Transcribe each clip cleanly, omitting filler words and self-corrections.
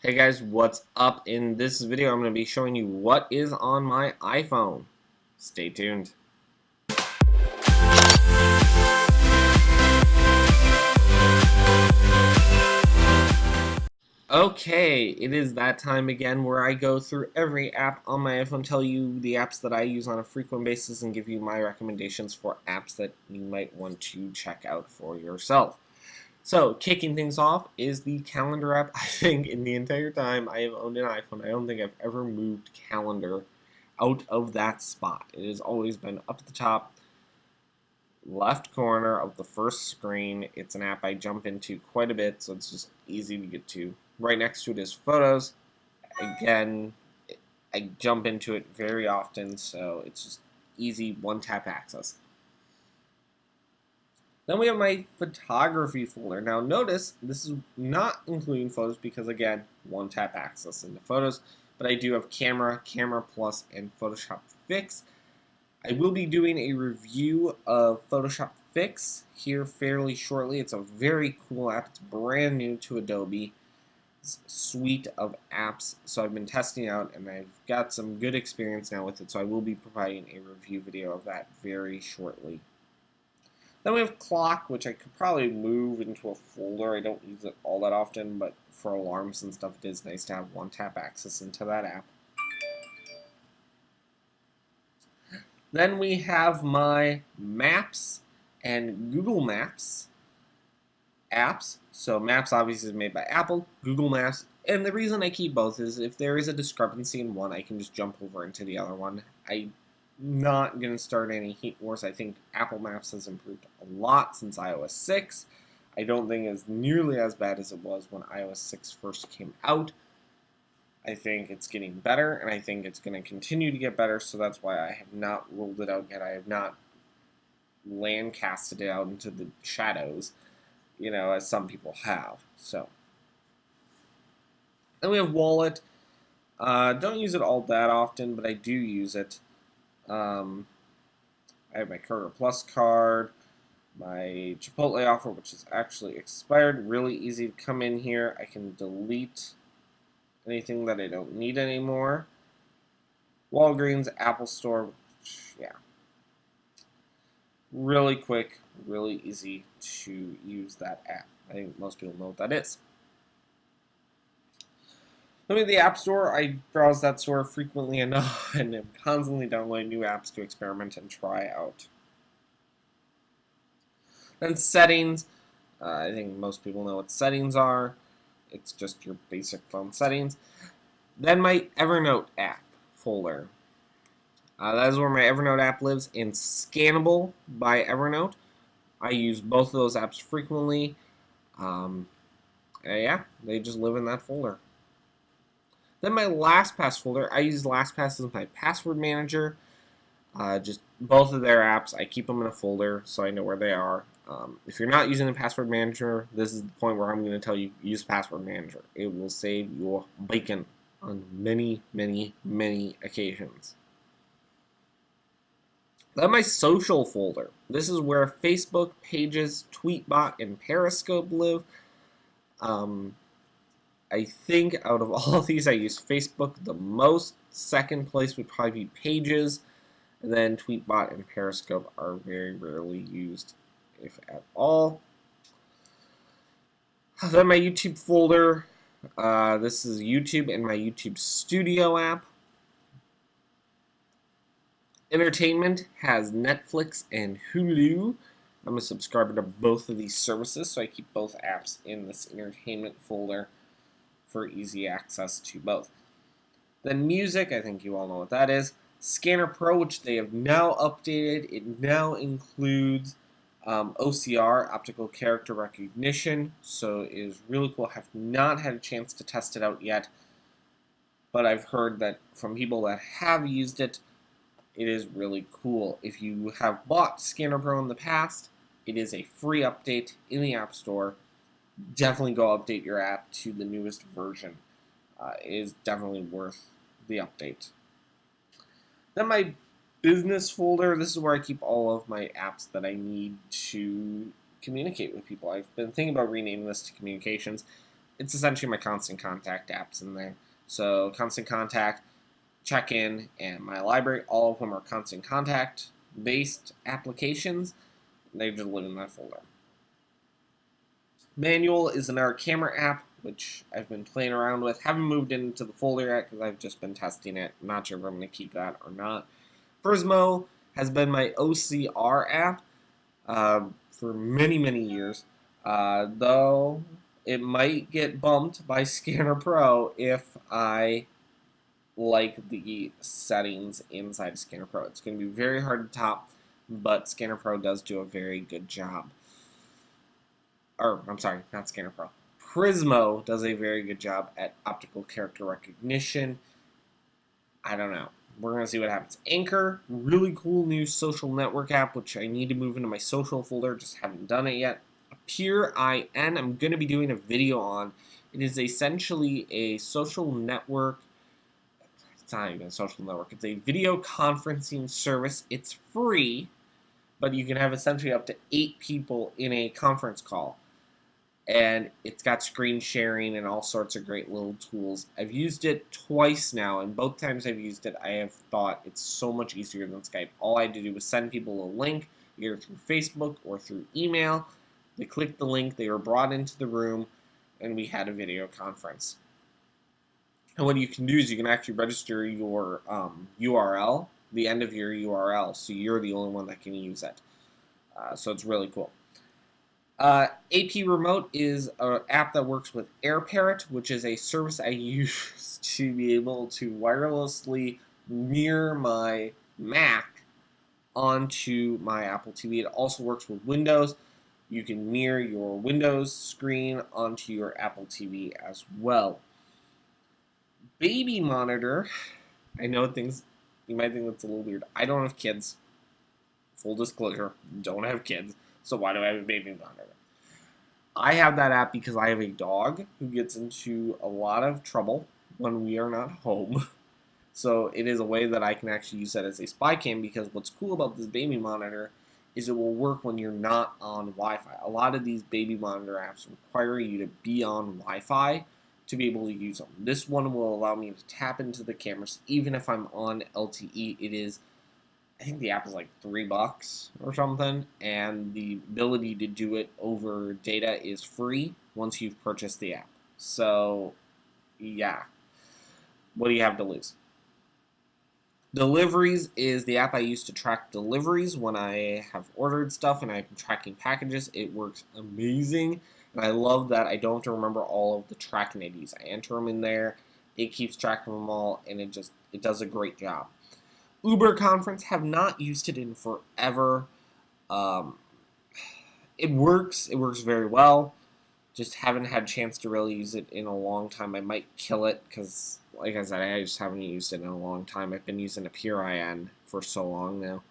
Hey guys, what's up? In this video, I'm going to be showing you what is on my iPhone. Stay tuned. Okay, it is that time again where I go through every app on my iPhone, tell you the apps that I use on a frequent basis, and give you my recommendations for apps that you might want to check out for yourself. So, kicking things off is the calendar app. I think in the entire time I have owned an iPhone, I don't think I've ever moved calendar out of that spot. It has always been up at the top, left corner of the first screen. It's an app I jump into quite a bit, so it's just easy to get to. Right next to it is Photos. Again, I jump into it very often, so it's just easy one-tap access. Then we have my photography folder. Now notice this is not including photos because again, one-tap access into photos, but I do have Camera, Camera Plus, and Photoshop Fix. I will be doing a review of Photoshop Fix here fairly shortly. It's a very cool app. It's brand new to Adobe's suite of apps, so I've been testing out and I've got some good experience now with it, so I will be providing a review video of that very shortly. Then we have Clock, which I could probably move into a folder. I don't use it all that often, but for alarms and stuff, it is nice to have one-tap access into that app. Then we have my Maps and Google Maps apps. So Maps obviously is made by Apple, Google Maps, and the reason I keep both is if there is a discrepancy in one, I can just jump over into the other one. I'm not going to start any heat wars. I think Apple Maps has improved a lot since iOS 6. I don't think it's nearly as bad as it was when iOS 6 first came out. I think it's getting better, and I think it's going to continue to get better, so that's why I have not rolled it out yet. I have not land casted it out into the shadows, as some people have. So, then we have Wallet. Don't use it all that often, but I do use it. I have my Kroger Plus card, my Chipotle offer, which is actually expired. Really easy to come in here. I can delete anything that I don't need anymore. Walgreens, Apple Store, yeah. Really quick, really easy to use that app. I think most people know what that is. Let me the App Store. I browse that store frequently enough and am constantly downloading new apps to experiment and try out. Then Settings. I think most people know what settings are. It's just your basic phone settings. Then my Evernote app folder. That is where my Evernote app lives in Scannable by Evernote. I use both of those apps frequently. Yeah, they just live in that folder. Then my LastPass folder. I use LastPass as my password manager. Just both of their apps, I keep them in a folder so I know where they are. If you're not using the password manager, this is the point where I'm going to tell you use password manager. It will save your bacon on many, many, many occasions. Then my social folder. This is where Facebook, Pages, Tweetbot, and Periscope live. I think out of all of these, I use Facebook the most. Second place would probably be Pages. And then Tweetbot and Periscope are very rarely used, if at all. Then my YouTube folder. This is YouTube and my YouTube Studio app. Entertainment has Netflix and Hulu. I'm a subscriber to both of these services, so I keep both apps in this entertainment folder for easy access to both. Then music, I think you all know what that is. Scanner Pro, which they have now updated. It now includes OCR, optical character recognition, so it is really cool. I have not had a chance to test it out yet, but I've heard that from people that have used it, it is really cool. If you have bought Scanner Pro in the past, it is a free update in the App Store. Definitely go update your app to the newest version. It is definitely worth the update. Then my business folder, this is where I keep all of my apps that I need to communicate with people. I've been thinking about renaming this to communications, it's essentially my Constant Contact apps in there. So Constant Contact, Check-in, and My Library, all of them are Constant Contact based applications. They just live in that folder. Manual is another camera app, which I've been playing around with. Haven't moved into the folder yet because I've just been testing it. I'm not sure if I'm going to keep that or not. Prismo has been my OCR app for many, many years, though it might get bumped by Scanner Pro if I like the settings inside Scanner Pro. It's going to be very hard to top, but Scanner Pro does do a very good job. Or, I'm sorry, not Scanner Pro. Prismo does a very good job at optical character recognition. I don't know. We're going to see what happens. Anchor, really cool new social network app, which I need to move into my social folder. Just haven't done it yet. Appear IN, I'm going to be doing a video on. It is essentially a social network. It's not even a social network. It's a video conferencing service. It's free, but you can have essentially up to 8 people in a conference call. And it's got screen sharing and all sorts of great little tools. I've used it twice now, and both times I've used it, I have thought it's so much easier than Skype. All I had to do was send people a link, either through Facebook or through email. They clicked the link, they were brought into the room, and we had a video conference. And what you can do is you can actually register your URL, the end of your URL, so you're the only one that can use it. So it's really cool. AP Remote is an app that works with AirParrot, which is a service I use to be able to wirelessly mirror my Mac onto my Apple TV. It also works with Windows. You can mirror your Windows screen onto your Apple TV as well. Baby Monitor, I know you might think that's a little weird. I don't have kids. Full disclosure, don't have kids. So why do I have a baby monitor? I have that app because I have a dog who gets into a lot of trouble when we are not home. So it is a way that I can actually use that as a spy cam, because what's cool about this baby monitor is it will work when you're not on Wi-Fi. A lot of these baby monitor apps require you to be on Wi-Fi to be able to use them. This one will allow me to tap into the cameras even if I'm on LTE. It is, I think the app is like $3 or something, and the ability to do it over data is free once you've purchased the app. So, yeah. What do you have to lose? Deliveries is the app I use to track deliveries when I have ordered stuff and I'm tracking packages. It works amazing, and I love that I don't have to remember all of the tracking IDs. I enter them in there, it keeps track of them all, and it does a great job. Uber Conference, have not used it in forever. It works very well. Just haven't had a chance to really use it in a long time. I might kill it because, like I said, I just haven't used it in a long time. I've been using Appear IN for so long now.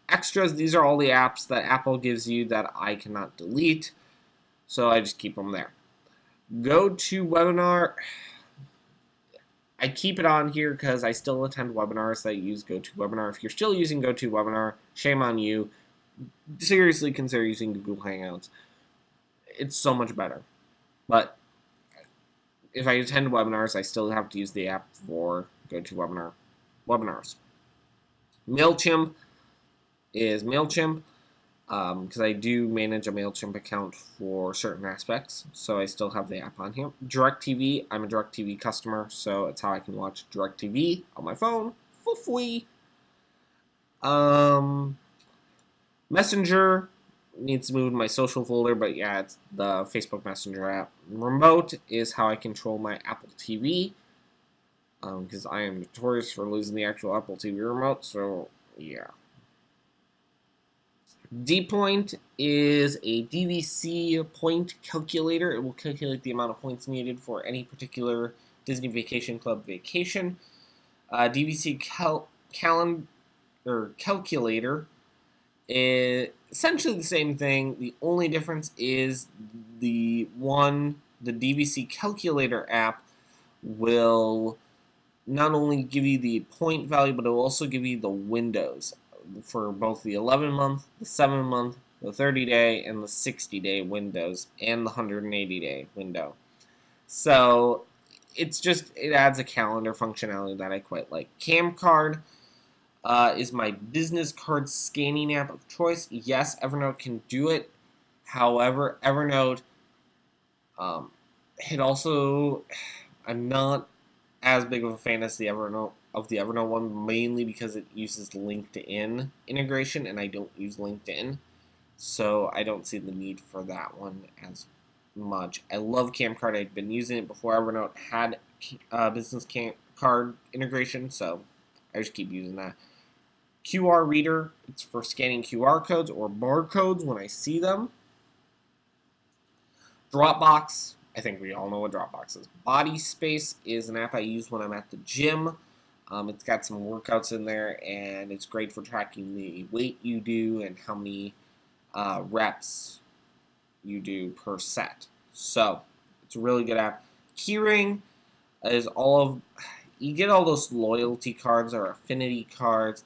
Extras, these are all the apps that Apple gives you that I cannot delete, so I just keep them there. GoToWebinar, I keep it on here because I still attend webinars that use GoToWebinar. If you're still using GoToWebinar, shame on you. Seriously consider using Google Hangouts. It's so much better. But if I attend webinars, I still have to use the app for GoToWebinar webinars. MailChimp is MailChimp because I do manage a MailChimp account for certain aspects, so I still have the app on here. DirecTV, I'm a DirecTV customer, so it's how I can watch DirecTV on my phone for free. Messenger needs to move in my social folder, but yeah, it's the Facebook Messenger app. Remote is how I control my Apple TV, because I am notorious for losing the actual Apple TV remote, so yeah. DPoint is a DVC point calculator. It will calculate the amount of points needed for any particular Disney Vacation Club vacation. DVC calculator is essentially the same thing. The only difference is the DVC calculator app will not only give you the point value, but it will also give you the windows for both the 11-month, the 7-month, the 30-day and the 60-day windows and the 180-day window. So it adds a calendar functionality that I quite like. Camcard is my business card scanning app of choice. Yes, Evernote can do it. However, Evernote, it also, I'm not as big of a fan as the Evernote one, mainly because it uses LinkedIn integration, and I don't use LinkedIn, so I don't see the need for that one as much. I love Camcard. I'd been using it before Evernote had business card integration, so I just keep using that. QR reader, it's for scanning QR codes or barcodes when I see them. Dropbox, I think we all know what Dropbox is. Body Space is an app I use when I'm at the gym. It's got some workouts in there, and it's great for tracking the weight you do and how many reps you do per set. So, it's a really good app. Keyring is you get all those loyalty cards or affinity cards.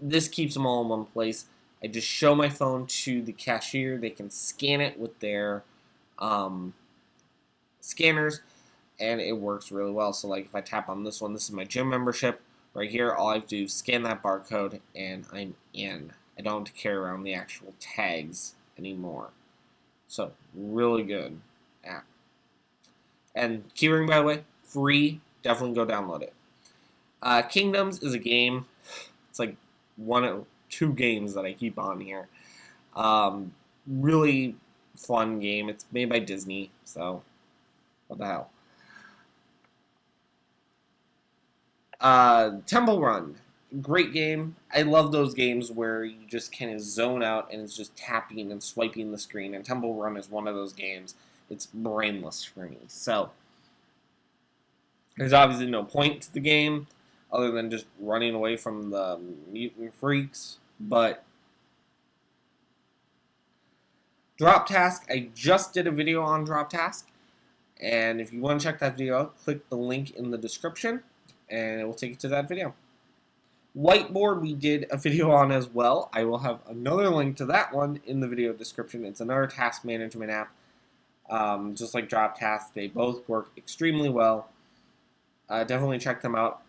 This keeps them all in one place. I just show my phone to the cashier. They can scan it with their scanners, and it works really well. So like if I tap on this one, this is my gym membership right here. All I have to do is scan that barcode, and I'm in. I don't have to carry around the actual tags anymore. So really good app. And Keyring, by the way, free. Definitely go download it. Kingdoms is a game. It's like one of two games that I keep on here. Really fun game. It's made by Disney, so what the hell. Temple Run, great game. I love those games where you just kind of zone out and it's just tapping and swiping the screen, and Temple Run is one of those games. It's brainless for me. So there's obviously no point to the game other than just running away from the mutant freaks, but Drop Task, I just did a video on Drop Task, and if you want to check that video out, click the link in the description, and it will take you to that video. Whiteboard, we did a video on as well. I will have another link to that one in the video description. It's another task management app, just like Drop Task. They both work extremely well. Definitely check them out.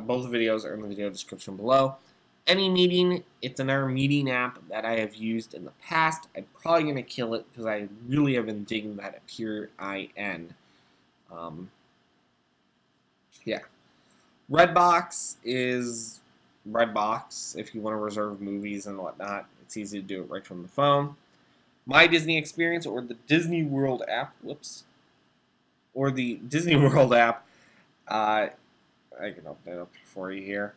Both videos are in the video description below. AnyMeeting, it's another meeting app that I have used in the past. I'm probably going to kill it because I really have been digging that Appear.in. Yeah. Redbox is Redbox if you want to reserve movies and whatnot. It's easy to do it right from the phone. My Disney Experience, or the Disney World app, or the Disney World app, I can open it up for you here.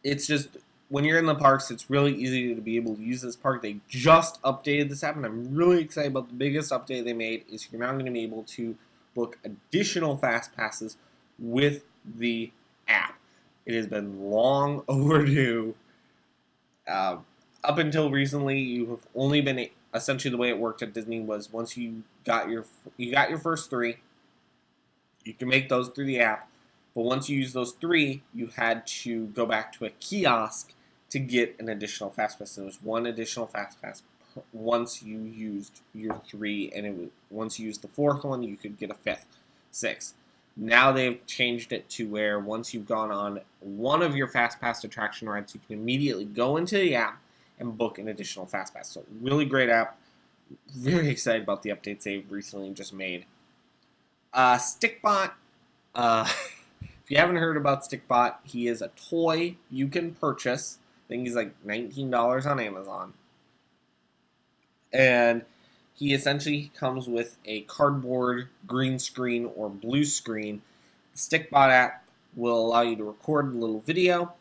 It's just, when you're in the parks, it's really easy to be able to use this park. They just updated this app, and I'm really excited about the biggest update they made is you're now going to be able to book additional fast passes with the app. It has been long overdue. Up until recently, you have only been, essentially the way it worked at Disney was once you got your first 3, you can make those through the app. But once you use those 3, you had to go back to a kiosk to get an additional fast pass. There was one additional fast pass once you used your 3, and once you used the 4th one, you could get a 5th, 6th. Now they've changed it to where once you've gone on one of your fast pass attraction rides, you can immediately go into the app and book an additional fast pass. So really great app. Very excited about the updates they've recently just made. Stickbot. If you haven't heard about Stickbot, he is a toy you can purchase. I think he's like $19 on Amazon. And he essentially comes with a cardboard green screen or blue screen. The Stickbot app will allow you to record a little video,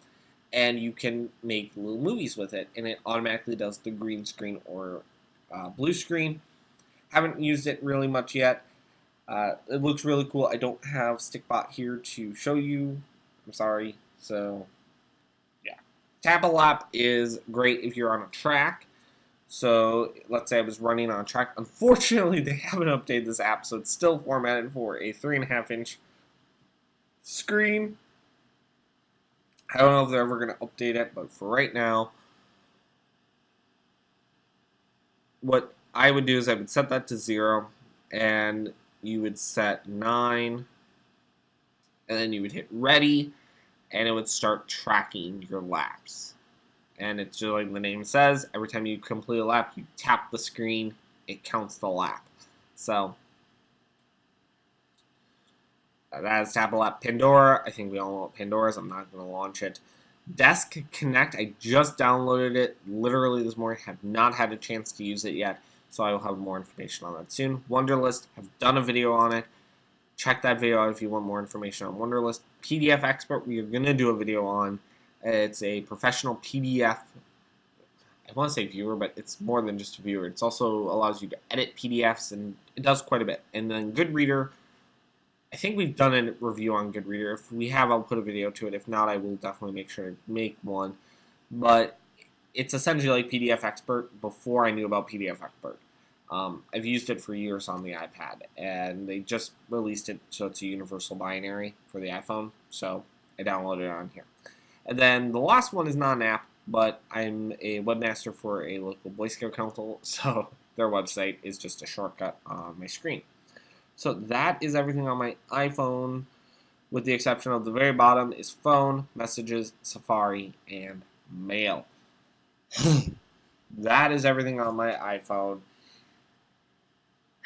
and you can make little movies with it, and it automatically does the green screen or blue screen. Haven't used it really much yet. It looks really cool. I don't have Stickbot here to show you. I'm sorry. So, yeah. Tap-a-lap is great if you're on a track. So, let's say I was running on a track. Unfortunately, they haven't updated this app, so it's still formatted for a 3.5-inch screen. I don't know if they're ever going to update it, but for right now, what I would do is I would set that to 0, and you would set 9, and then you would hit ready, and it would start tracking your laps. And it's just like the name says, every time you complete a lap, you tap the screen, it counts the lap. So that is Tap a Lap Pandora. I think we all know what Pandora is. I'm not going to launch it. Desk Connect, I just downloaded it literally this morning. Have not had a chance to use it yet, so I will have more information on that soon. Wunderlist, have done a video on it. Check that video out if you want more information on Wunderlist. PDF Expert, we are going to do a video on. It's a professional PDF, I want to say viewer, but it's more than just a viewer. It also allows you to edit PDFs, and it does quite a bit. And then Goodreader, I think we've done a review on Goodreader. If we have, I'll put a video to it. If not, I will definitely make sure to make one. But it's essentially like PDF Expert before I knew about PDF Expert. I've used it for years on the iPad, and they just released it so it's a universal binary for the iPhone, so I downloaded it on here. And then the last one is not an app, but I'm a webmaster for a local Boy Scout council, so their website is just a shortcut on my screen. So that is everything on my iPhone, with the exception of the very bottom is Phone, Messages, Safari, and Mail. That is everything on my iPhone.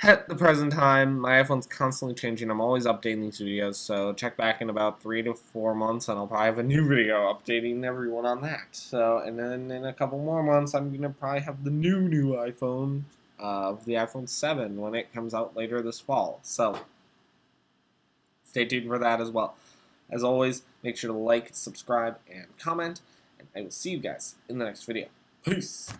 At the present time, my iPhone's constantly changing. I'm always updating these videos, so check back in about 3 to 4 months, and I'll probably have a new video updating everyone on that. So, and then in a couple more months, I'm gonna probably have the new iPhone, the iPhone 7, when it comes out later this fall. So, stay tuned for that as well. As always, make sure to like, subscribe, and comment, and I will see you guys in the next video. Peace!